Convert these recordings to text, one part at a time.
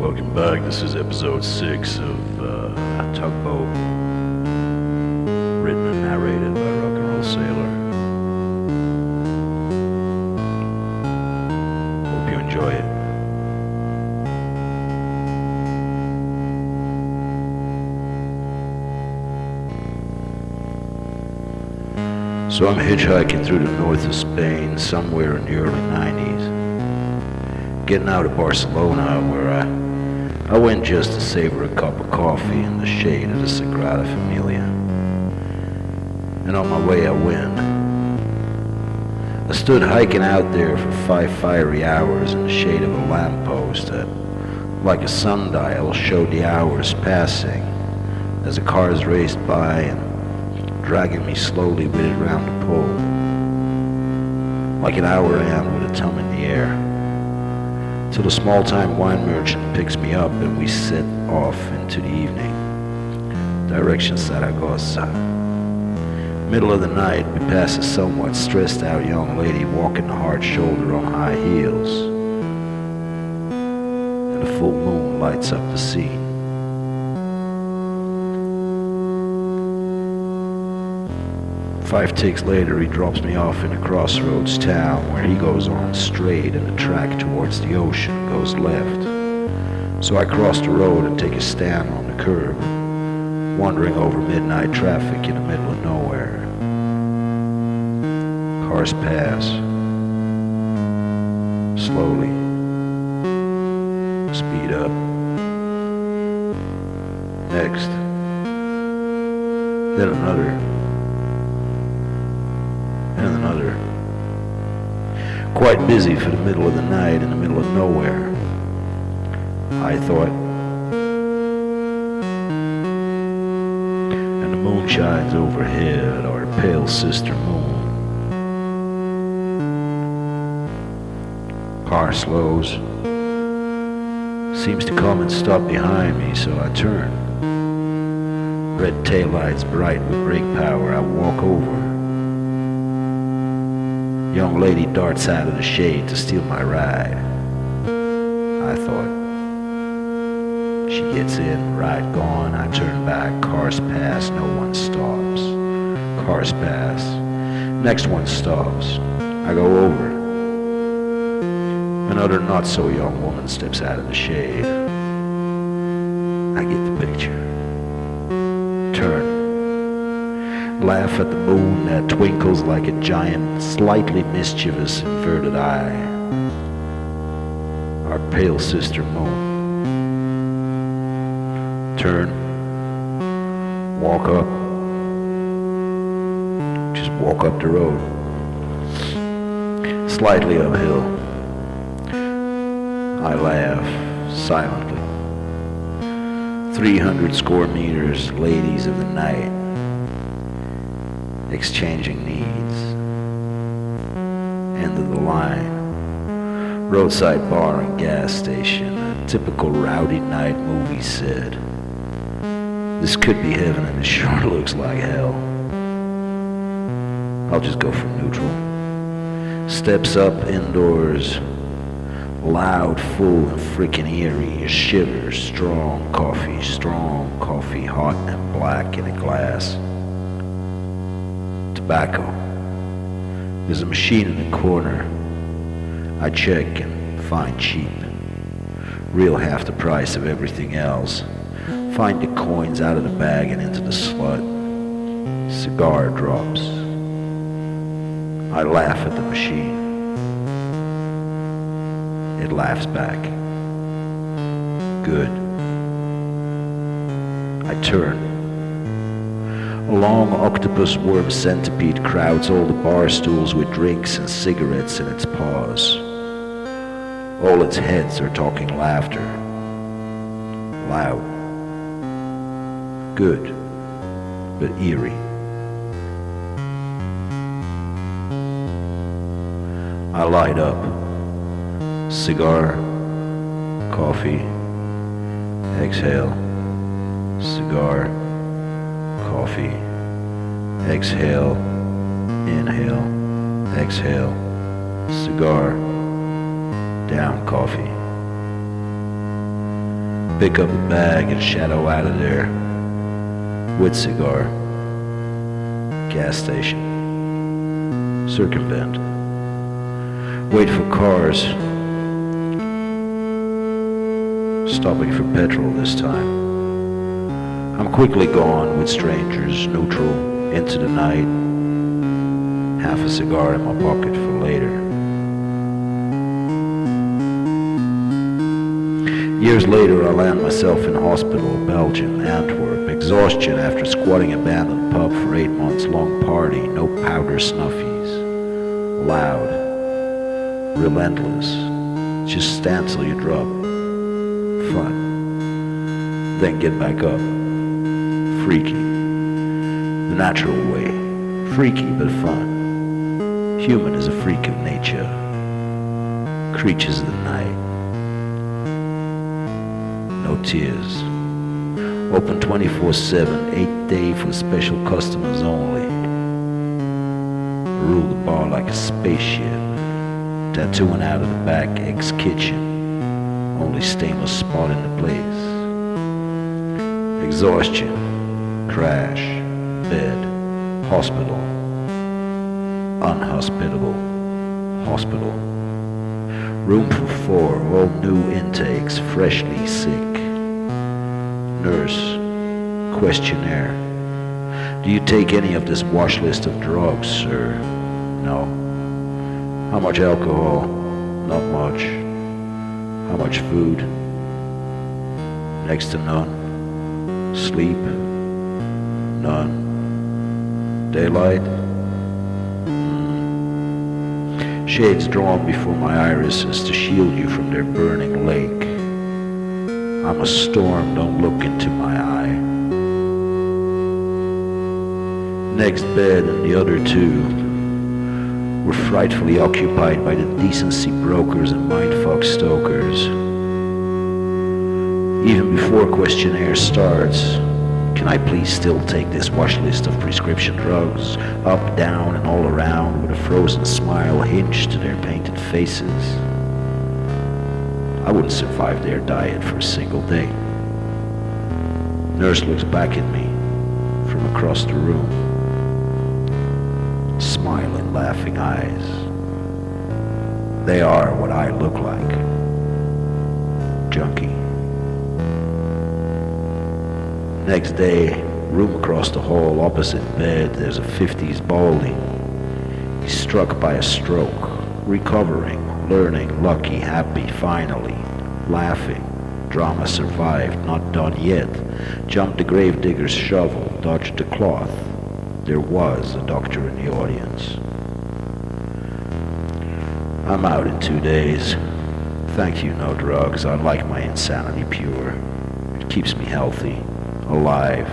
Welcome back. This is episode 6 of Tugboat, written and narrated by Rocknrollsailor. Hope you enjoy it. So I'm hitchhiking through the north of Spain, somewhere in the early 90s. Getting out of Barcelona, where I went just to savor a cup of coffee in the shade of the Sagrada Familia. And on my way I went. I stood hiking out there for 5 fiery hours in the shade of a lamppost that, like a sundial, showed the hours passing as the cars raced by and dragging me slowly with it round the pole, like an hour hand with a thumb in the air, till the small-time wine merchant picks me up and we set off into the evening, direction Zaragoza. Middle of the night, we pass a somewhat stressed-out young lady walking the hard shoulder on high heels, and the full moon lights up the scene. 5 ticks later, he drops me off in a crossroads town where he goes on straight and the track towards the ocean goes left. So I cross the road and take a stand on the curb, wandering over midnight traffic in the middle of nowhere. Cars pass, slowly, speed up. Next, then another. And another. Quite busy for the middle of the night in the middle of nowhere, I thought. And the moon shines overhead, our pale sister moon. Car slows. Seems to come and stop behind me, so I turn. Red taillights bright with brake power, I walk over. Young lady darts out of the shade to steal my ride. I thought. She gets in, ride gone, I turn back, cars pass, no one stops. Cars pass, next one stops. I go over. Another not-so-young woman steps out of the shade. I get the picture. Turn. Laugh at the moon that twinkles like a giant, slightly mischievous inverted eye. Our pale sister moon. Turn. Walk up. Just walk up the road. Slightly uphill. I laugh silently. 300 square meters, ladies of the night. Exchanging needs. End of the line. Roadside bar and gas station. A typical rowdy night movie set. This could be heaven and it sure looks like hell. I'll just go for neutral. Steps up indoors. Loud, full, and freaking eerie. A shiver. Strong coffee, hot and black in a glass. Tobacco. There's a machine in the corner. I check and find cheap. Real half the price of everything else. Find the coins out of the bag and into the slut. Cigar drops. I laugh at the machine. It laughs back. Good. I turn. A long octopus worm centipede crowds all the bar stools with drinks and cigarettes in its paws. All its heads are talking laughter. Loud. Good, but eerie. I light up. Cigar, coffee, exhale. Cigar, coffee, exhale, inhale, exhale, cigar, down coffee. Pick up the bag and shadow out of there with cigar. Gas station. Circumvent. Wait for cars. Stopping for petrol this time. I'm quickly gone with strangers, neutral, into the night. Half a cigar in my pocket for later. Years later, I land myself in hospital, Belgium, Antwerp. Exhaustion after squatting abandoned pub for 8 months long party. No powder snuffies. Loud. Relentless. Just stand till you drop. Fun. Then get back up. Freaky. The natural way. Freaky but fun. Human is a freak of nature. Creatures of the night. No tears. Open 24/7, 8th day for special customers only. Rule the bar like a spaceship. Tattooing out of the back, ex-kitchen. Only stainless spot in the place. Exhaustion. Crash, bed, hospital, unhospitable, hospital. Room for 4, all new intakes, freshly sick. Nurse, questionnaire. Do you take any of this wash list of drugs, sir? No. How much alcohol? Not much. How much food? Next to none. Sleep? None. Daylight? Shades drawn before my irises to shield you from their burning lake. I'm a storm, don't look into my eye. Next bed and the other two were frightfully occupied by the decency brokers and mindfuck stokers. Even before questionnaire starts, can I please still take this wash list of prescription drugs, up, down, and all around, with a frozen smile hinged to their painted faces? I wouldn't survive their diet for a single day. Nurse looks back at me from across the room. Smiling, laughing eyes. They are what I look like. Junkie. Next day, room across the hall, opposite bed, there's a 50s baldy. He's struck by a stroke, recovering, learning, lucky, happy, finally, laughing. Drama survived, not done yet. Jumped the gravedigger's shovel, dodged the cloth. There was a doctor in the audience. I'm out in 2 days. Thank you, no drugs. I like my insanity pure. It keeps me healthy. Alive,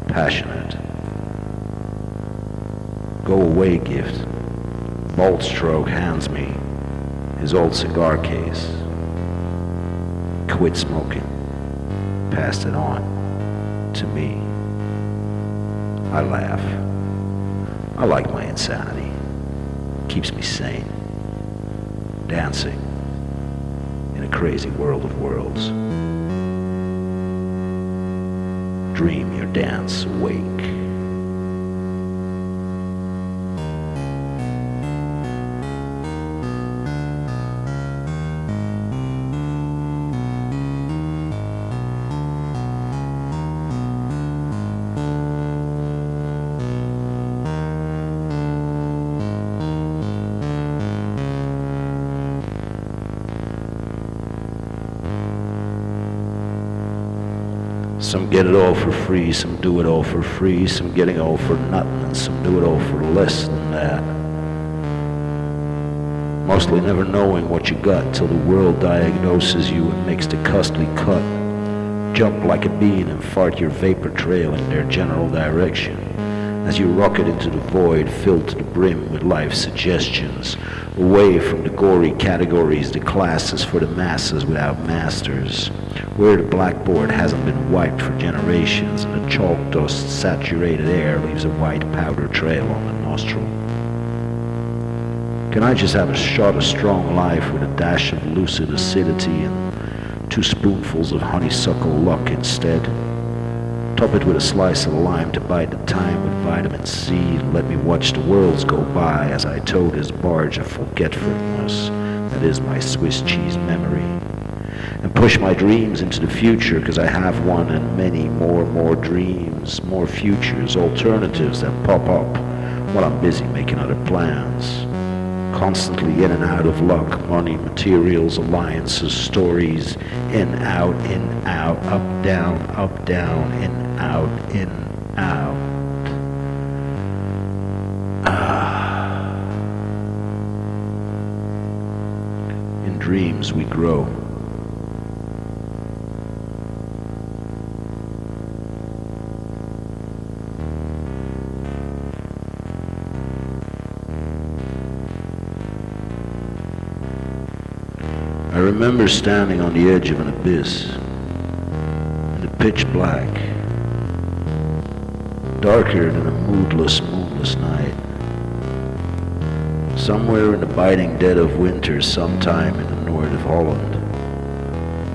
passionate. Go away gift. Bolt stroke hands me his old cigar case. Quit smoking. Passed it on to me. I laugh. I like my insanity. Keeps me sane. Dancing in a crazy world of worlds. Dream your dance awake. Some get it all for free, some do it all for free, some getting all for nothing, and some do it all for less than that. Mostly never knowing what you got till the world diagnoses you and makes the costly cut. Jump like a bean and fart your vapor trail in their general direction as you rocket into the void filled to the brim with life's suggestions, away from the gory categories, the classes for the masses without masters, where the blackboard hasn't been wiped for generations and the chalk dust saturated air leaves a white powder trail on the nostril. Can I just have a shot of strong life with a dash of lucid acidity and 2 spoonfuls of honeysuckle luck instead? Top it with a slice of lime to bide the time with vitamin C and let me watch the worlds go by as I tow this barge of forgetfulness that is my Swiss cheese memory. And push my dreams into the future, because I have one and many more dreams, more futures, alternatives that pop up while I'm busy making other plans. Constantly in and out of luck, money, materials, alliances, stories, in, out, up, down, in, out, in, out. In dreams we grow. I remember standing on the edge of an abyss, in the pitch black, darker than a moonless night. Somewhere in the biting dead of winter, sometime in the north of Holland,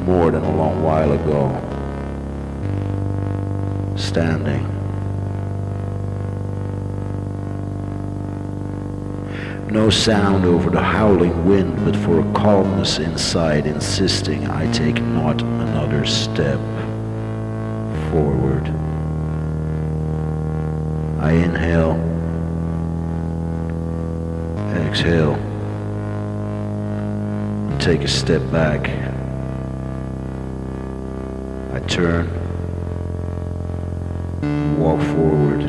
more than a long while ago, standing. No sound over the howling wind, but for a calmness inside, insisting I take not another step forward. I inhale, exhale, and take a step back. I turn, walk forward,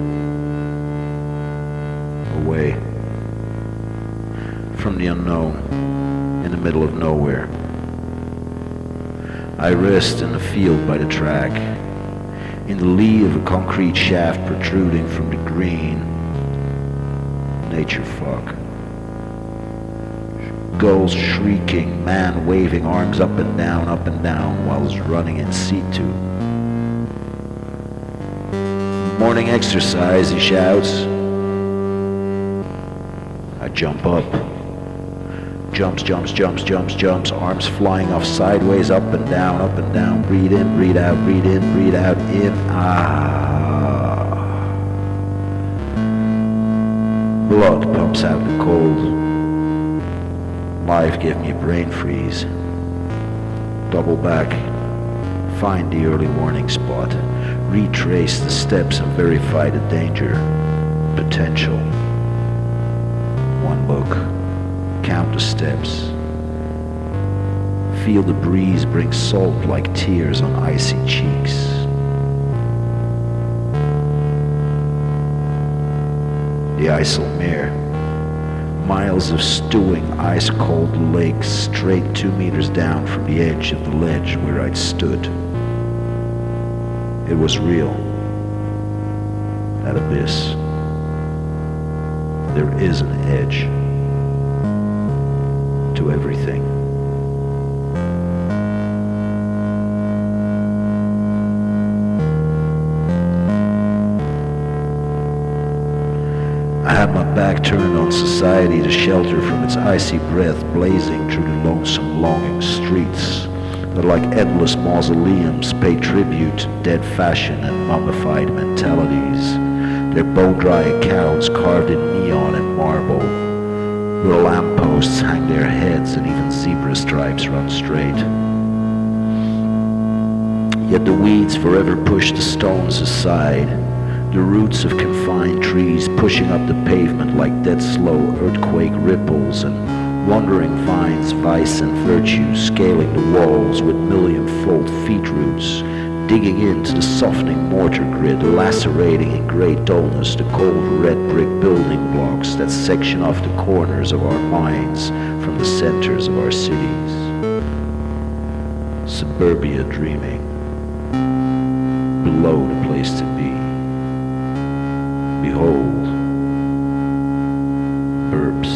away from the unknown, in the middle of nowhere. I rest in a field by the track, in the lee of a concrete shaft protruding from the green. Nature fuck. Gulls shrieking, man waving arms up and down whilst running in situ. Morning exercise, he shouts. I jump up. Jumps, arms flying off sideways, up and down, breathe in, breathe out, in, Blood pumps out the cold. Life gave me a brain freeze. Double back, find the early warning spot, retrace the steps and verify the danger, potential. One look. Count the steps. Feel the breeze bring salt like tears on icy cheeks. The IJsselmeer. Miles of stewing ice-cold lakes straight 2 meters down from the edge of the ledge where I'd stood. It was real. That abyss. There is an edge to everything. I had my back turned on society to shelter from its icy breath blazing through the lonesome, longing streets that like endless mausoleums pay tribute to dead fashion and mummified mentalities, their bone-dry accounts carved in neon and marble, where lampposts hang their heads and even zebra stripes run straight. Yet the weeds forever push the stones aside, the roots of confined trees pushing up the pavement like dead slow earthquake ripples, and wandering vines, vice and virtue scaling the walls with million-fold feet roots, digging into the softening mortar grid, lacerating in grey dullness the cold red brick building blocks that section off the corners of our minds from the centers of our cities. Suburbia dreaming, below the place to be. Behold, burbs,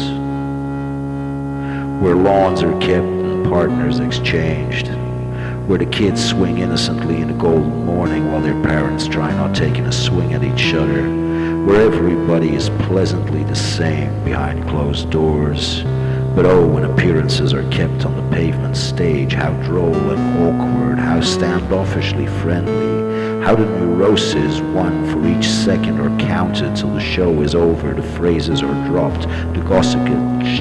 where lawns are kept and partners exchanged, where the kids swing innocently in the golden morning while their parents try not taking a swing at each other, where everybody is pleasantly the same behind closed doors. But oh, when appearances are kept on the pavement stage, how droll and awkward, how standoffishly friendly, how the neuroses, one for each second, are counted till the show is over, the phrases are dropped, the gossip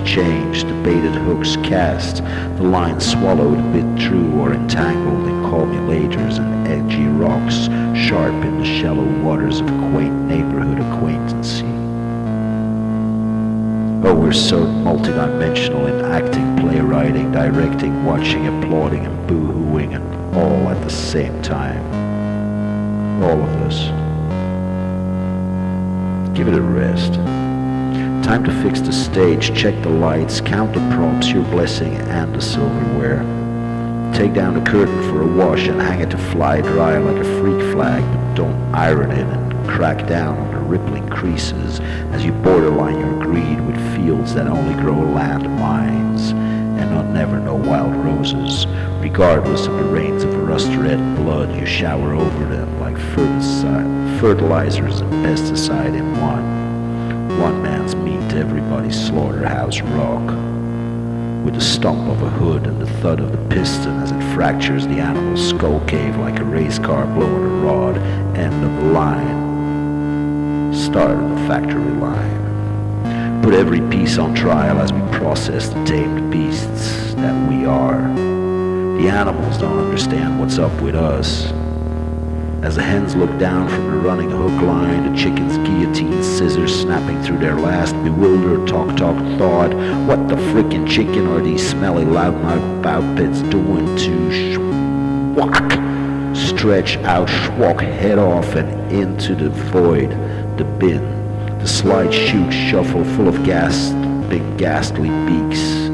changed, the baited hooks cast, the lines swallowed, a bit true or entangled in call-me-laters and edgy rocks, sharp in the shallow waters of quaint neighborhood acquaintancy. Oh, we're so multidimensional in acting, playwriting, directing, watching, applauding, and boo-hooing, and all at the same time. All of us. Give it a rest. Time to fix the stage, check the lights, count the props, your blessing, and the silverware. Take down the curtain for a wash and hang it to fly dry like a freak flag, but don't iron it and crack down on the rippling creases as you borderline your greed with fields that only grow landmines and not never know wild roses. Regardless of the rains of rust-red blood, you shower over them like fertilizers and pesticide in one. One man's meat to everybody's slaughterhouse rock, with the stump of a hood and the thud of the piston as it fractures the animal's skull cave like a race car blowing a rod. End of the line. Start of the factory line. Put every piece on trial as we process the tamed beasts that we are. The animals don't understand what's up with us. As the hens look down from the running hook line, the chickens guillotine scissors snapping through their last bewildered talk thought. What the frickin' chicken are these smelly loudmouth bipeds doing to schwack? Stretch out, schwack, head off and into the void, the bin. The slide chute shuffle full of gas, big ghastly beaks.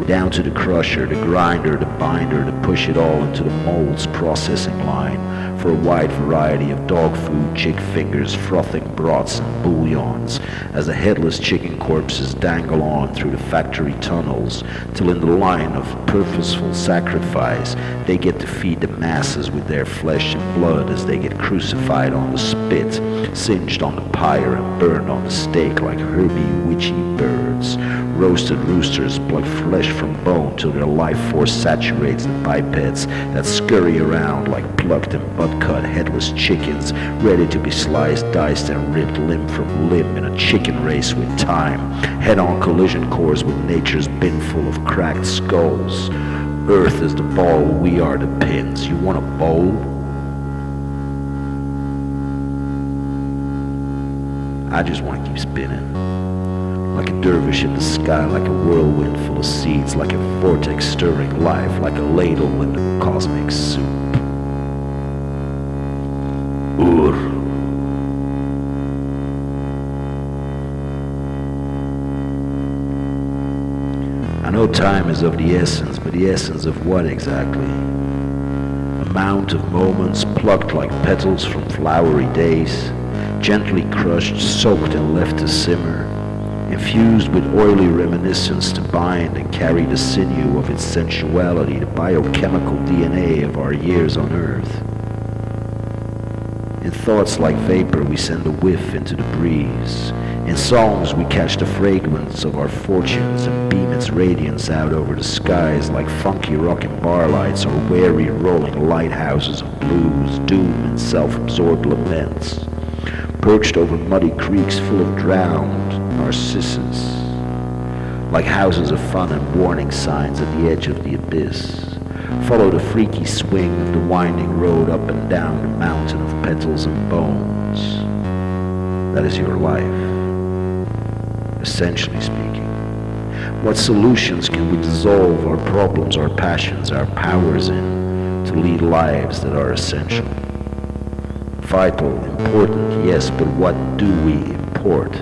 Down to the crusher, the grinder, the binder, to push it all into the mold's processing line for a wide variety of dog food, chick fingers, frothing broths, and bouillons, as the headless chicken corpses dangle on through the factory tunnels, till in the line of purposeful sacrifice, they get to feed the masses with their flesh and blood as they get crucified on the spit, singed on the pyre, and burned on the stake like herby, witchy birds. Roasted roosters pluck flesh from bone till their life force saturates the bipeds that scurry around like plucked and butt-cut headless chickens, ready to be sliced, diced, and ripped limb from limb in a chicken race with time, head-on collision course with nature's bin full of cracked skulls. Earth is the ball, we are the pins. You want a bowl? I just want to keep spinning. Like a dervish in the sky, like a whirlwind full of seeds, like a vortex stirring life, like a ladle in the cosmic soup. I know time is of the essence, but the essence of what exactly? A mount of moments plucked like petals from flowery days, gently crushed, soaked and left to simmer, infused with oily reminiscence to bind and carry the sinew of its sensuality, the biochemical DNA of our years on earth. In thoughts like vapor we send a whiff into the breeze. In songs we catch the fragrance of our fortunes and beam its radiance out over the skies like funky rockin' bar lights or wary rolling lighthouses of blues, doom and self-absorbed laments, perched over muddy creeks full of drowned narcissus, like houses of fun and warning signs at the edge of the abyss. Follow the freaky swing of the winding road up and down the mountain of petals and bones. That is your life, essentially speaking. What solutions can we dissolve our problems, our passions, our powers in to lead lives that are essential? Vital, important, yes, but what do we import?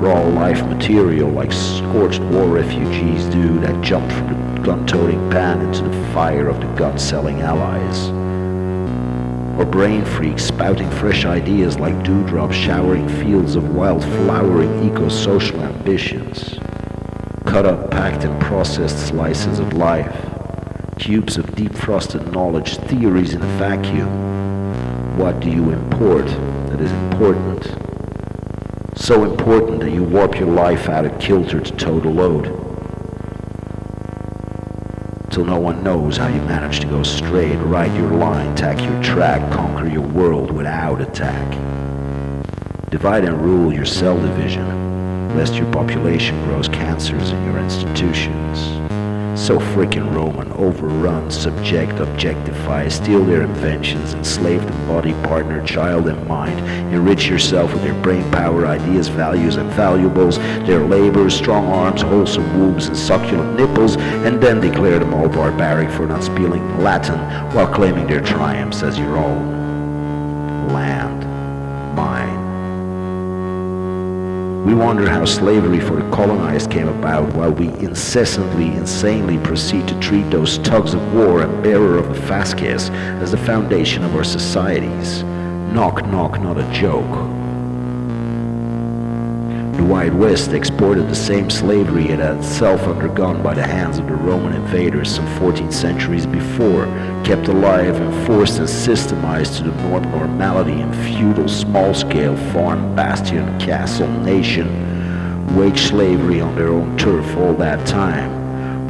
Raw life material like scorched war refugees do that jumped from the gun-toting pan into the fire of the gun-selling allies. Or brain freaks spouting fresh ideas like dewdrops showering fields of wild flowering eco-social ambitions. Cut up, packed and processed slices of life. Cubes of deep-frosted knowledge, theories in a vacuum. What do you import that is important? So important that you warp your life out of kilter to tow the load. Till no one knows how you manage to go straight, ride your line, tack your track, conquer your world without attack. Divide and rule your cell division, lest your population grows cancers in your institutions. So frickin' Roman, overrun, subject, objectify, steal their inventions, enslave the body, partner, child, and mind. Enrich yourself with their brain power, ideas, values, and valuables, their labors, strong arms, wholesome wombs, and succulent nipples, and then declare them all barbaric for not speaking Latin while claiming their triumphs as your own. Land, mine. We wonder how slavery for the colonized came about while we incessantly, insanely proceed to treat those tugs of war and bearer of the fasces as the foundation of our societies. Knock, knock, not a joke. The Wide West exported the same slavery it had itself undergone by the hands of the Roman invaders some 14 centuries before, kept alive and forced and systemized to the normality in feudal small-scale farm bastion castle nation, waged slavery on their own turf all that time.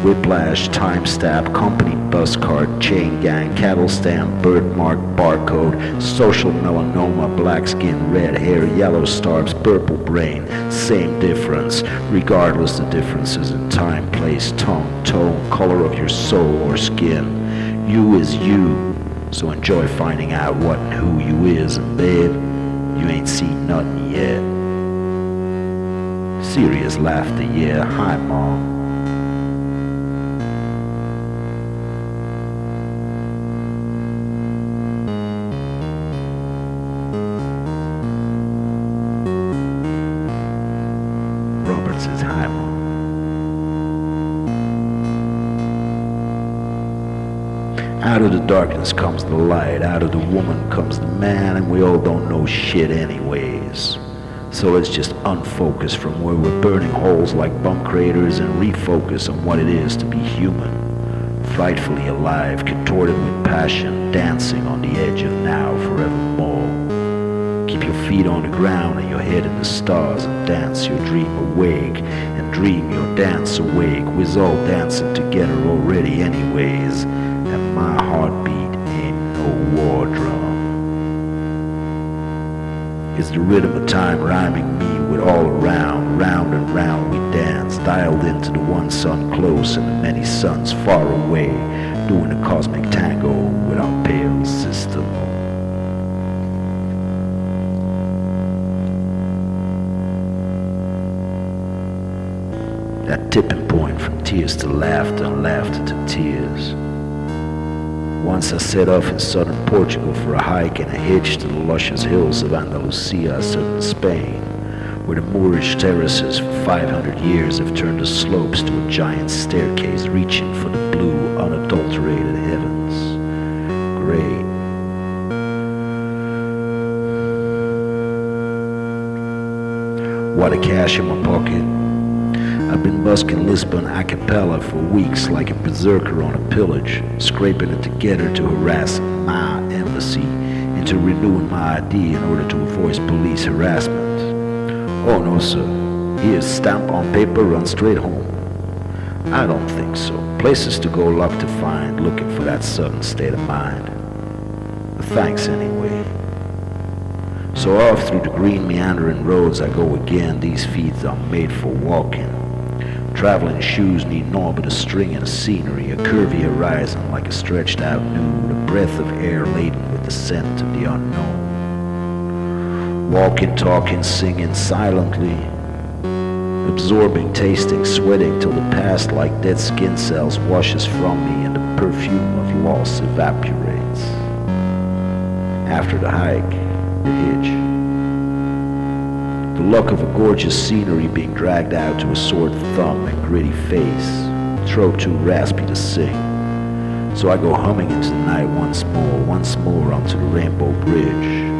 Whiplash, time stab, company bus cart, chain gang, cattle stamp, birthmark, barcode, social melanoma, black skin, red hair, yellow stars, purple brain, same difference, regardless the differences in time, place, tongue, tone, color of your soul or skin. You is you, so enjoy finding out what and who you is, and babe, you ain't seen nothing yet. Serious laughter, yeah, hi mom. Out of the darkness comes the light, out of the woman comes the man, and we all don't know shit anyways. So let's just unfocus from where we're burning holes like bump craters and refocus on what it is to be human. Frightfully alive, contorted with passion, dancing on the edge of now forevermore. Keep your feet on the ground and your head in the stars and dance your dream awake, and dream your dance awake. We're all dancing together already anyways. And my heartbeat ain't no war drum. It's the rhythm of time rhyming me with all around. Round and round we dance, dialed into the one sun close and the many suns far away, doing a cosmic tango with our pale system. That tipping point from tears to laughter and laughter to tears. Once I set off in southern Portugal for a hike and a hitch to the luscious hills of Andalusia, southern Spain, where the Moorish terraces for 500 years have turned the slopes to a giant staircase reaching for the blue, unadulterated heavens. Great. What a cash in my pocket. I've been busking Lisbon a cappella for weeks like a berserker on a pillage, scraping it together to harass my embassy into renewing my ID in order to avoid police harassment. Oh no, sir. Here's stamp on paper, run straight home. I don't think so. Places to go, luck to find, looking for that sudden state of mind. But thanks anyway. So off through the green meandering roads I go again. These feet are made for walking. Traveling shoes need naught but a string and a scenery, a curvy horizon like a stretched out nude, a breath of air laden with the scent of the unknown. Walking, talking, singing silently, absorbing, tasting, sweating till the past like dead skin cells washes from me and the perfume of loss evaporates. After the hike, the hitch. The luck of a gorgeous scenery being dragged out to a sore thumb and gritty face, throat too raspy to sing. So I go humming into the night once more onto the Rainbow Bridge.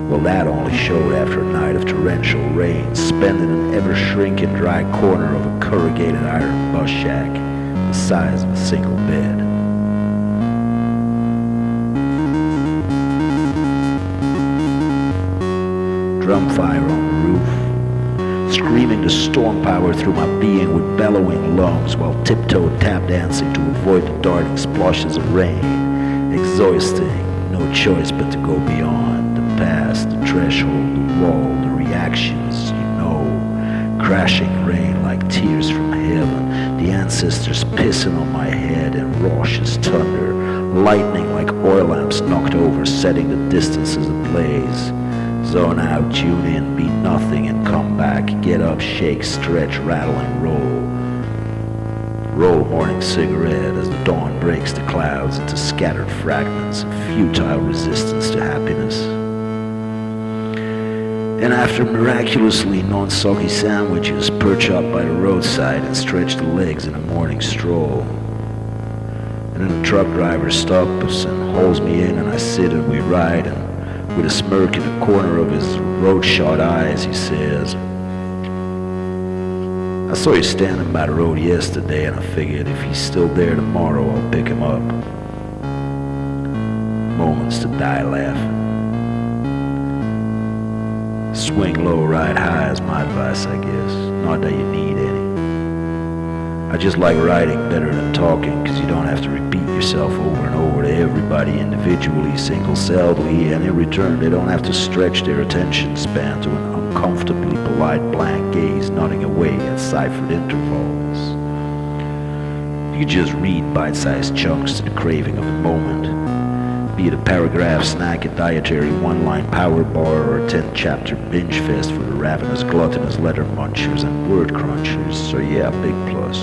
Well, that only showed after a night of torrential rain, spent in an ever-shrinking dry corner of a corrugated iron bus shack, the size of a single bed. Drum fire on the roof, screaming the storm power through my being with bellowing lungs while tiptoed tap dancing to avoid the darting splashes of rain, exhausting, no choice but to go beyond the past, the threshold, the wall, the reactions, crashing rain like tears from heaven, the ancestors pissing on my head in raucous thunder, lightning like oil lamps knocked over, setting the distances ablaze. Zone out, tune in, be nothing and come back, get up, shake, stretch, rattle and roll. Roll morning cigarette as the dawn breaks the clouds into scattered fragments of futile resistance to happiness. And after miraculously non-soggy sandwiches, perch up by the roadside and stretch the legs in a morning stroll. And then a truck driver stops and hauls me in and I sit and we ride, and with a smirk in the corner of his road-shot eyes, he says, I saw you standing by the road yesterday and I figured if he's still there tomorrow, I'll pick him up. Moments to die laughing. Swing low, ride high is my advice, I guess. Not that you need any. I just like writing better than talking, because you don't have to repeat yourself over and over to everybody individually, single-celledly, and in return they don't have to stretch their attention span to an uncomfortably polite blank gaze nodding away at ciphered intervals. You just read bite-sized chunks to the craving of the moment. Be it a paragraph snack, a dietary one-line power bar, or a 10-chapter binge fest for the ravenous, gluttonous letter munchers and word crunchers, so yeah, big plus.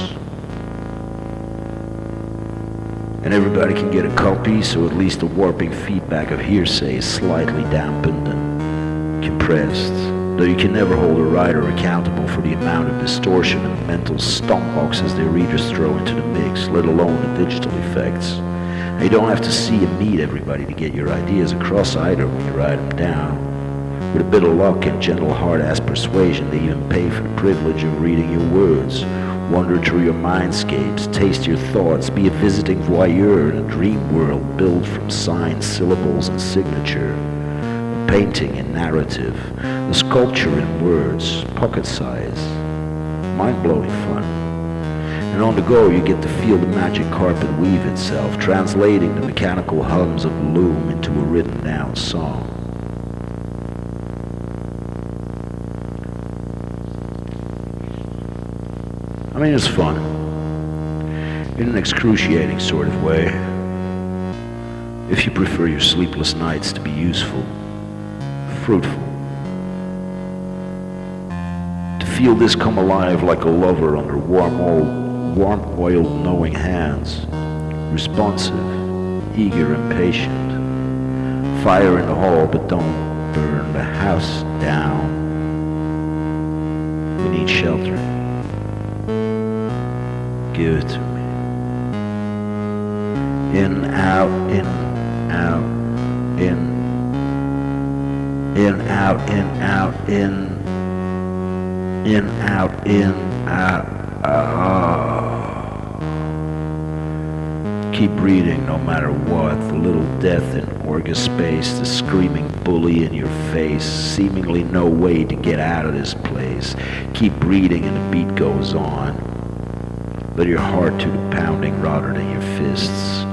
And everybody can get a copy, so at least the warping feedback of hearsay is slightly dampened and compressed, though you can never hold a writer accountable for the amount of distortion and mental stomp boxes their readers throw into the mix, let alone the digital effects. You don't have to see and meet everybody to get your ideas across either when you write them down. With a bit of luck and gentle hard-ass persuasion, they even pay for the privilege of reading your words, wander through your mindscapes, taste your thoughts, be a visiting voyeur in a dream world built from signs, syllables, and signature, a painting in narrative, a sculpture in words, pocket size, mind-blowing fun. And on the go, you get to feel the magic carpet weave itself, translating the mechanical hums of the loom into a written-down song. I mean, it's fun, in an excruciating sort of way, if you prefer your sleepless nights to be useful, fruitful. To feel this come alive like a lover under warm-oiled knowing hands, responsive, eager, impatient. Fire in the hall, but don't burn the house down. We need shelter. Give it to me. In, out, in, out, in, out, in, out, in, out, in, out. Keep reading no matter what, the little death in ORGASPACE, the screaming bully in your face, seemingly no way to get out of this place. Keep reading and the beat goes on. Let your heart do the pounding rather than your fists.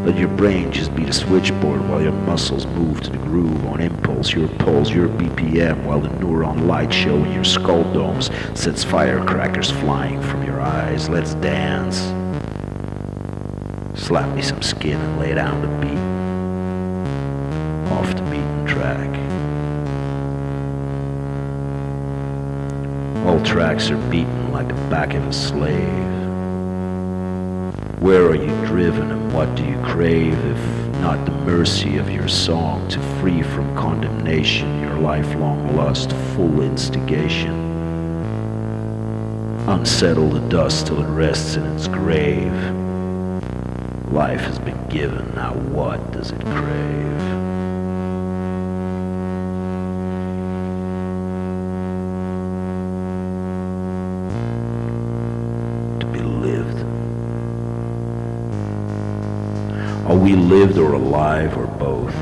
Let your brain just be the switchboard while your muscles move to the groove on impulse, your pulse, your BPM, while the neuron light show in your skull domes sets firecrackers flying from your eyes. Let's dance. Slap me some skin and lay down the beat. Off the beaten track. All tracks are beaten like the back of a slave. Where are you driven and what do you crave if not the mercy of your song to free from condemnation your lifelong lust, full instigation. Unsettle the dust till it rests in its grave. Life has been given, now what does it crave? To be lived. Are we lived or alive or both?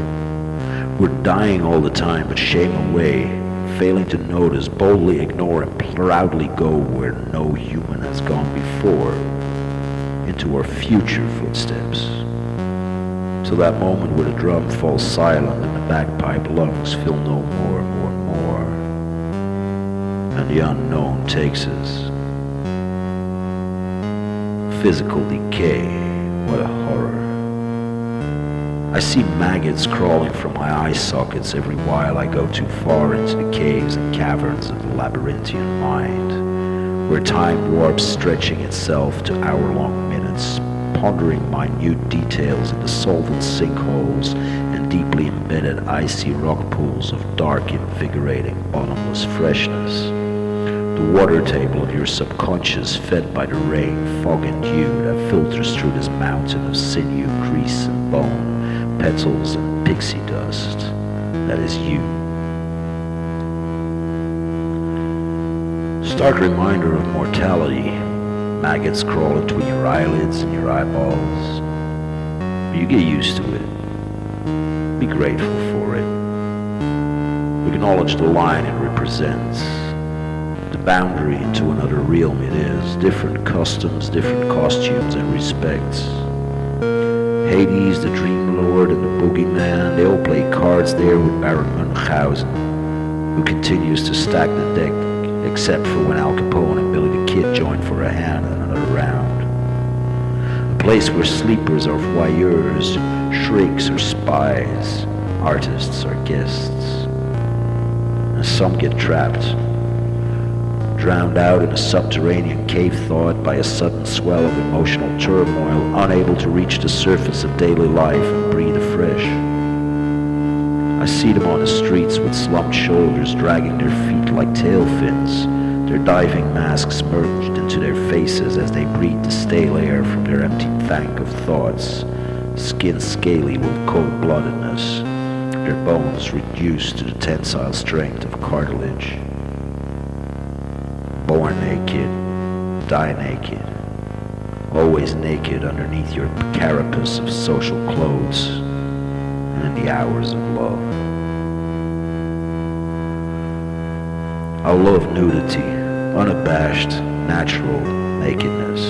We're dying all the time, but shame away, failing to notice, boldly ignore, and proudly go where no human has gone before, into our future footsteps. To that moment where the drum falls silent and the bagpipe lungs fill no more and more and more, and the unknown takes us. Physical decay, what a horror. I see maggots crawling from my eye sockets every while I go too far into the caves and caverns of the labyrinthian mind, where time warps, stretching itself to hour-long minutes, pondering minute details in the solvent sinkholes and deeply embedded icy rock pools of dark, invigorating, bottomless freshness. The water table of your subconscious, fed by the rain, fog, and dew that filters through this mountain of sinew, grease, and bone, petals and pixie dust. That is you. Stark reminder of mortality. Maggots crawl between your eyelids and your eyeballs. You get used to it. Be grateful for it. Acknowledge the line it represents. The boundary into another realm it is. Different customs, different costumes and respects. Hades, the Dream Lord, and the Boogeyman, they all play cards there with Baron Munchausen, who continues to stack the deck, except for when Al Capone and Billy the Kid join for a hand and another round. A place where sleepers are voyeurs, shrieks are spies, artists are guests. And some get trapped, drowned out in a subterranean cave thought by a sudden swell of emotional turmoil, unable to reach the surface of daily life and breathe afresh. I see them on the streets with slumped shoulders dragging their feet like tail fins, their diving masks merged into their faces as they breathe the stale air from their empty tank of thoughts, skin scaly with cold-bloodedness, their bones reduced to the tensile strength of cartilage. Born naked, die naked, always naked underneath your carapace of social clothes and in the hours of love. I love nudity, unabashed, natural nakedness.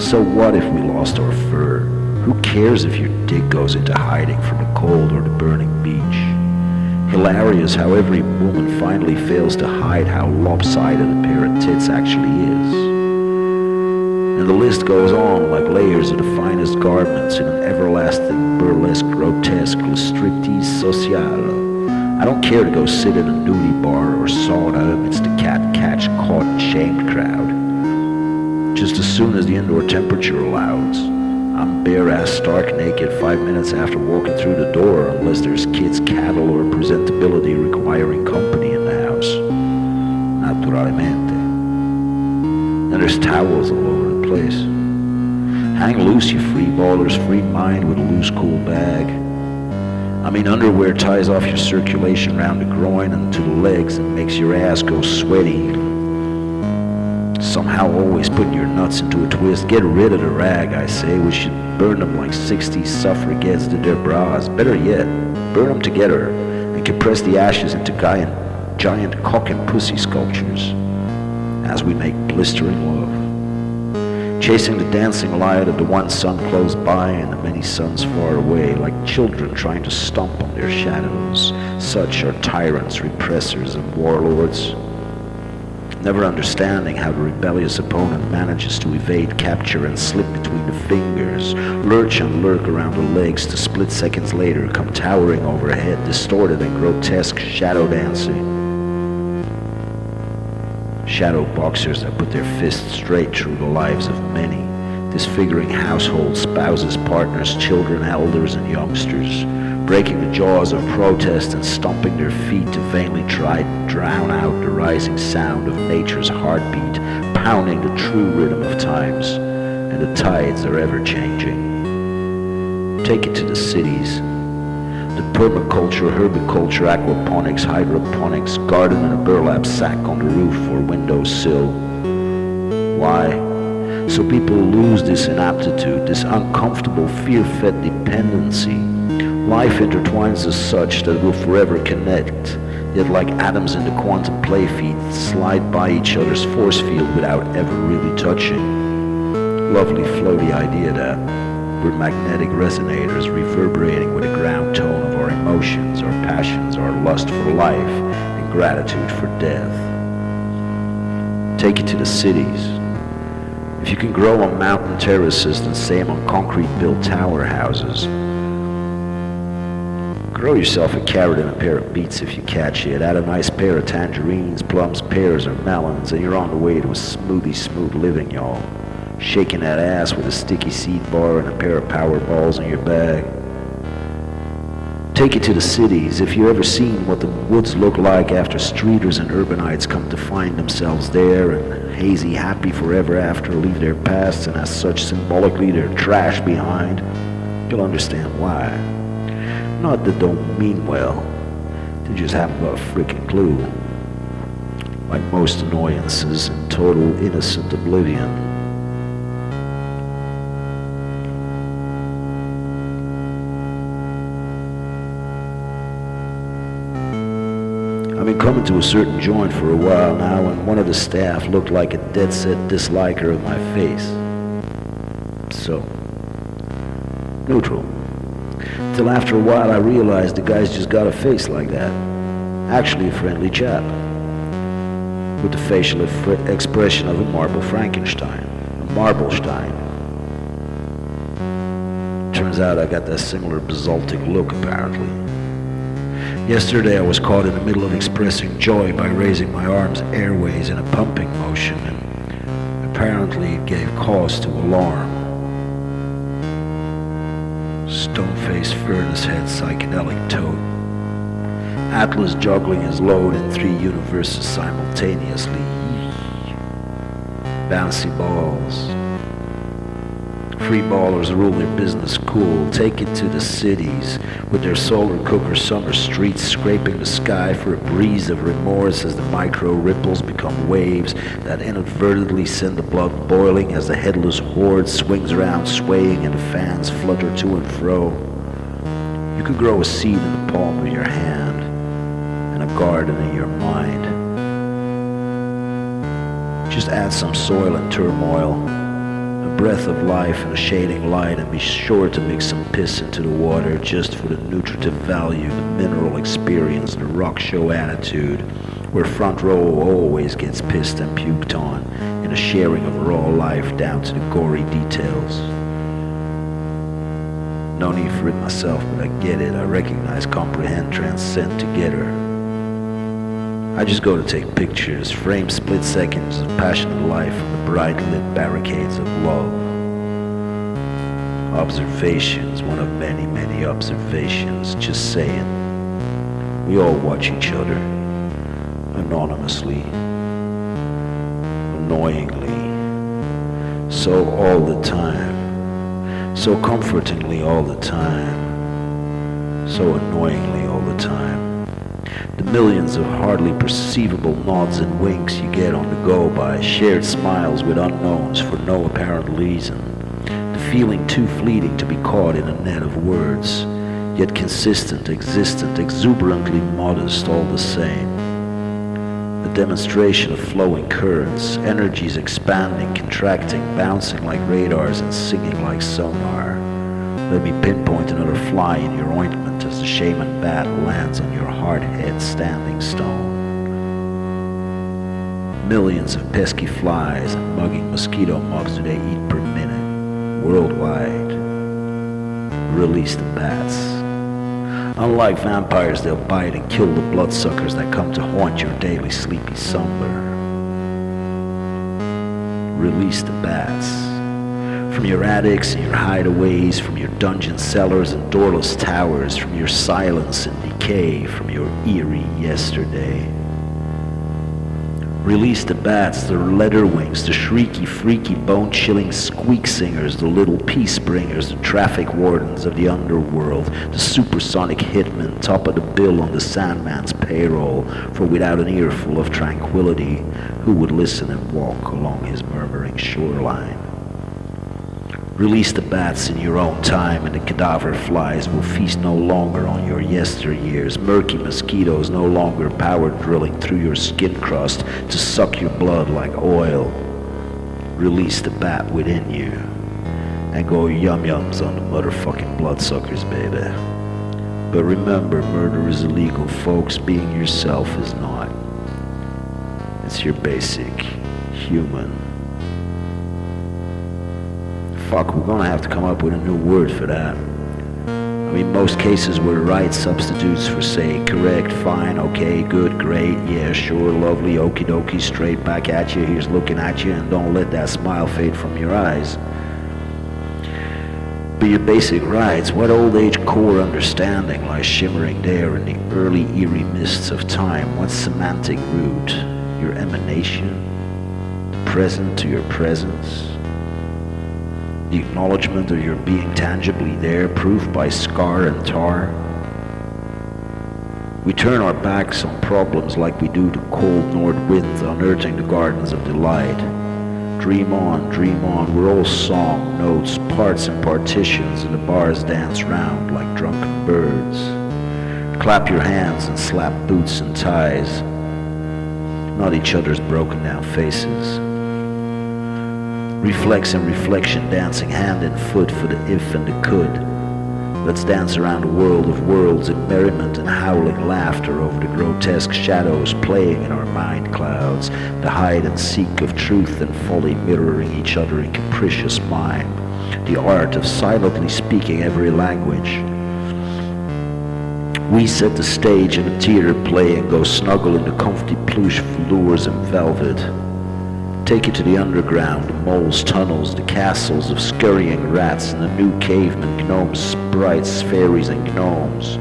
So what if we lost our fur? Who cares if your dick goes into hiding from the cold or the burning beach? Hilarious how every woman finally fails to hide how lopsided a pair of tits actually is. And the list goes on like layers of the finest garments in an everlasting, burlesque, grotesque striptease sociale. I don't care to go sit in a nudie bar or sauna amidst the catch, caught, and shamed crowd. Just as soon as the indoor temperature allows, I'm bare-ass stark naked 5 minutes after walking through the door, unless there's kids, cattle, or presentability requiring company in the house. Naturalmente. And there's towels all over the place. Hang loose, you free ballers, free mind with a loose, cool bag. I mean, underwear ties off your circulation around the groin and to the legs and makes your ass go sweaty. Somehow always putting your nuts into a twist. Get rid of the rag, I say. We should burn them like 60s suffragettes did their bras. Better yet, burn them together and compress the ashes into giant cock and pussy sculptures as we make blistering love. Chasing the dancing light of the one sun close by and the many suns far away, like children trying to stomp on their shadows. Such are tyrants, repressors, and warlords. Never understanding how the rebellious opponent manages to evade capture and slip between the fingers, lurch and lurk around the legs to split seconds later come towering overhead, distorted and grotesque shadow dancing. Shadow boxers that put their fists straight through the lives of many, disfiguring households, spouses, partners, children, elders, and youngsters, breaking the jaws of protest and stomping their feet to vainly try to drown out the rising sound of nature's heartbeat, pounding the true rhythm of times, and the tides are ever-changing. Take it to the cities. The permaculture, herbiculture, aquaponics, hydroponics, garden in a burlap sack on the roof or windowsill. Why? So people lose this inaptitude, this uncomfortable, fear-fed dependency. Life intertwines us such that we'll forever connect, yet like atoms in the quantum play feed, slide by each other's force field without ever really touching. Lovely floaty idea that we're magnetic resonators reverberating with the ground tone of our emotions, our passions, our lust for life, and gratitude for death. Take it to the cities. If you can grow on mountain terraces, then same on concrete-built tower houses. Grow yourself a carrot and a pair of beets if you catch it. Add a nice pair of tangerines, plums, pears, or melons, and you're on the way to a smooth living, y'all. Shaking that ass with a sticky seed bar and a pair of power balls in your bag. Take it to the cities. If you ever seen what the woods look like after streeters and urbanites come to find themselves there and hazy, happy forever after leave their pasts and as such symbolically their trash behind, you'll understand why. Not that they don't mean well, they just haven't got a frickin' clue. Like most annoyances in total innocent oblivion. I've been coming to a certain joint for a while now, and one of the staff looked like a dead-set disliker of my face. So, neutral. Till after a while I realized the guy's just got a face like that. Actually a friendly chap. With the facial expression of a marble Frankenstein. A Marblestein. Turns out I got that similar basaltic look apparently. Yesterday I was caught in the middle of expressing joy by raising my arms airways in a pumping motion, and apparently it gave cause to alarm. Stone-faced furnace head psychedelic toad. Atlas juggling his load in 3 universes simultaneously. Bouncy balls. Free ballers rule their business cool. Take it to the cities with their solar cooker summer streets scraping the sky for a breeze of remorse as the micro ripples become waves that inadvertently send the blood boiling as the headless horde swings around swaying and the fans flutter to and fro. You could grow a seed in the palm of your hand and a garden in your mind. Just add some soil and turmoil, a breath of life and a shading light, and be sure to mix some piss into the water just for the nutritive value, the mineral experience, the rock show attitude, where front row always gets pissed and puked on in a sharing of raw life down to the gory details. No need for it myself, but I get it. I recognize, comprehend, transcend together. I just go to take pictures, frame split seconds of passionate life from the bright lit barricades of love. Observations, one of many, many observations, just saying. We all watch each other, anonymously, annoyingly, so all the time, so comfortingly all the time, so annoyingly all the time. The millions of hardly perceivable nods and winks you get on the go by, shared smiles with unknowns for no apparent reason, the feeling too fleeting to be caught in a net of words, yet consistent, existent, exuberantly modest all the same. A demonstration of flowing currents, energies expanding, contracting, bouncing like radars and singing like sonar. Let me pinpoint another fly in your ointment as the shaman bat lands on your hard head standing stone. Millions of pesky flies and mugging mosquito mugs do they eat per minute, worldwide. Release the bats. Unlike vampires, they'll bite and kill the bloodsuckers that come to haunt your daily sleepy slumber. Release the bats. From your attics and your hideaways, from your dungeon cellars and doorless towers, from your silence and decay, from your eerie yesterday. Release the bats, the leatherwings, the shrieky, freaky, bone-chilling squeak singers, the little peace bringers, the traffic wardens of the underworld, the supersonic hitmen, top of the bill on the Sandman's payroll, for without an earful of tranquility, who would listen and walk along his murmuring shoreline? Release the bats in your own time, and the cadaver flies will feast no longer on your yesteryears. Murky mosquitoes no longer power drilling through your skin crust to suck your blood like oil. Release the bat within you, and go yum-yums on the motherfucking bloodsuckers, baby. But remember, murder is illegal, folks. Being yourself is not. It's your basic human. Fuck, we're gonna have to come up with a new word for that. I mean, most cases were right substitutes for, say, correct, fine, okay, good, great, yeah, sure, lovely, okie dokie, straight back at you, here's looking at you, and don't let that smile fade from your eyes. But your basic rights, what old age core understanding lies shimmering there in the early eerie mists of time? What semantic root? Your emanation? The present to your presence? The acknowledgement of your being tangibly there, proof by scar and tar. We turn our backs on problems like we do to cold north winds unearthing the gardens of delight. Dream on, we're all song, notes, parts and partitions, and the bars dance round like drunken birds. Clap your hands and slap boots and ties, not each other's broken down faces. Reflex and reflection dancing hand in foot for the if and the could. Let's dance around a world of worlds in merriment and howling laughter over the grotesque shadows playing in our mind clouds, the hide and seek of truth and folly mirroring each other in capricious mime, the art of silently speaking every language. We set the stage and the theater play and go snuggle in the comfy plush velours and velvet. Take it to the underground, the moles' tunnels, the castles of scurrying rats, and the new cavemen, gnomes, sprites, fairies, and gnomes.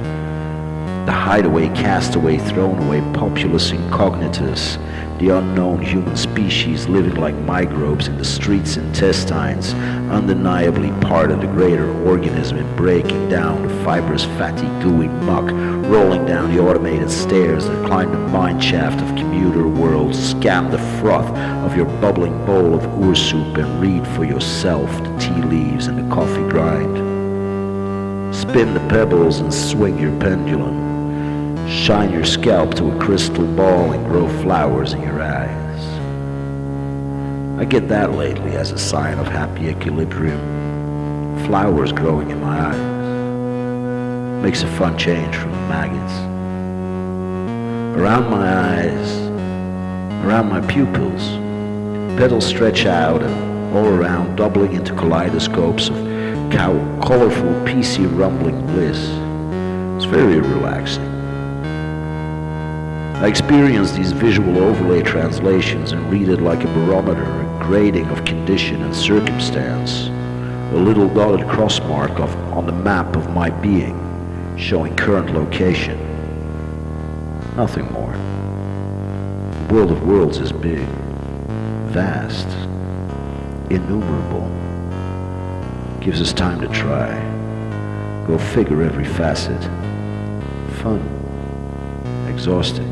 The hideaway, castaway, thrown away, populus incognitus, the unknown human species living like microbes in the street's intestines, undeniably part of the greater organism in breaking down the fibrous, fatty, gooey muck, rolling down the automated stairs that climb the mine shaft of commuter worlds, scan the froth of your bubbling bowl of oor soup and read for yourself the tea leaves and the coffee grind. Spin the pebbles and swing your pendulum. Shine your scalp to a crystal ball and grow flowers in your eyes. I get that lately as a sign of happy equilibrium. Flowers growing in my eyes. Makes a fun change from the maggots. Around my eyes, around my pupils, petals stretch out and all around, doubling into kaleidoscopes of colorful, PC rumbling bliss. It's very relaxing. I experience these visual overlay translations and read it like a barometer, a grading of condition and circumstance, a little dotted cross mark on the map of my being, showing current location. Nothing more. The world of worlds is big, vast, innumerable. Gives us time to try. Go figure every facet. Fun. Exhausting.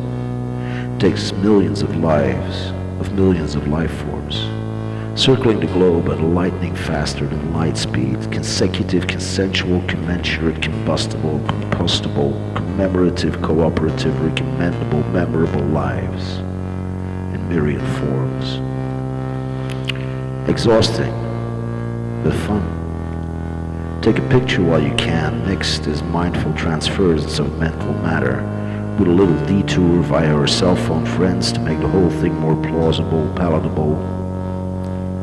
Takes millions of lives, of millions of life forms, circling the globe at a lightning faster than light speed, consecutive, consensual, commensurate, combustible, compostable, commemorative, cooperative, recommendable, memorable lives in myriad forms. Exhausting, but fun. Take a picture while you can, mixed as mindful transference of mental matter, with a little detour via our cell phone friends to make the whole thing more plausible, palatable.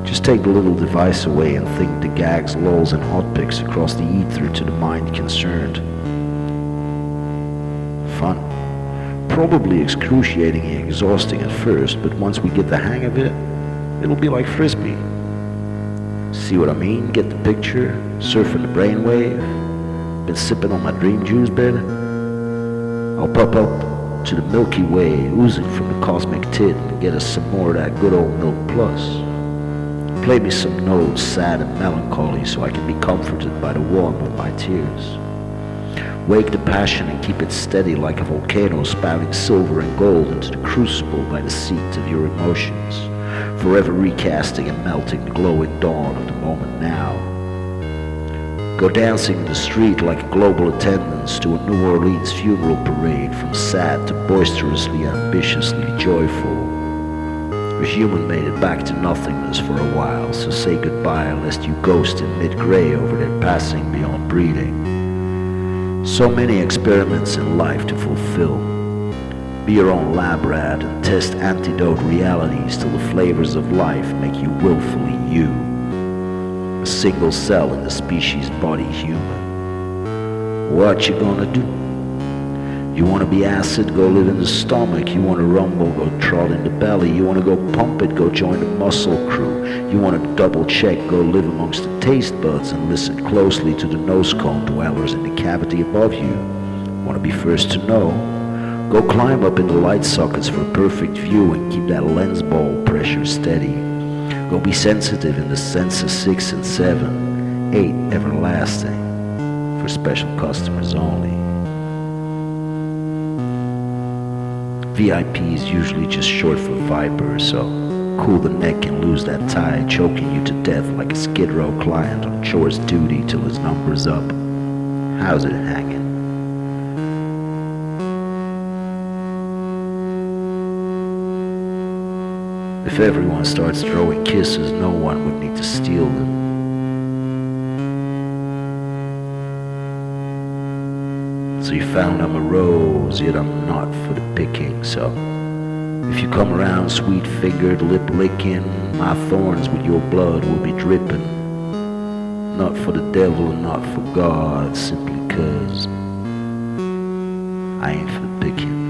Just take the little device away and think the gags, lulls, and hotpicks across the ether to the mind concerned. Fun. Probably excruciatingly exhausting at first, but once we get the hang of it, it'll be like Frisbee. See what I mean? Get the picture? Surfing the brainwave? Been sipping on my dream juice, baby? I'll pop up to the Milky Way, oozing from the cosmic tin, and get us some more of that good old Milk Plus. Play me some notes, sad and melancholy, so I can be comforted by the warmth of my tears. Wake the passion and keep it steady like a volcano spouting silver and gold into the crucible by the seat of your emotions, forever recasting and melting the glowing dawn of the moment now. Go dancing in the street like a global attendance to a New Orleans funeral parade, from sad to boisterously, ambitiously joyful. A human made it back to nothingness for a while, so say goodbye lest you ghost in mid-gray over their passing beyond breeding. So many experiments in life to fulfill. Be your own lab rat and test antidote realities till the flavors of life make you willfully you. A single cell in the species body human. What you gonna do? You wanna be acid, go live in the stomach. You wanna rumble, go trot in the belly. You wanna go pump it, go join the muscle crew. You wanna double check, go live amongst the taste buds and listen closely to the nose cone dwellers in the cavity above you. Wanna be first to know? Go climb up in the light sockets for a perfect view and keep that lens ball pressure steady. Go be sensitive in the senses 6 and 7, 8 everlasting, for special customers only. VIP is usually just short for Viper, so cool the neck and lose that tie, choking you to death like a Skid Row client on chores duty till his number's up. How's it hanging? If everyone starts throwing kisses, no one would need to steal them. So you found I'm a rose, yet I'm not for the picking. So if you come around sweet-fingered, lip-licking, my thorns with your blood will be dripping. Not for the devil and not for God, simply 'cause I ain't for the picking.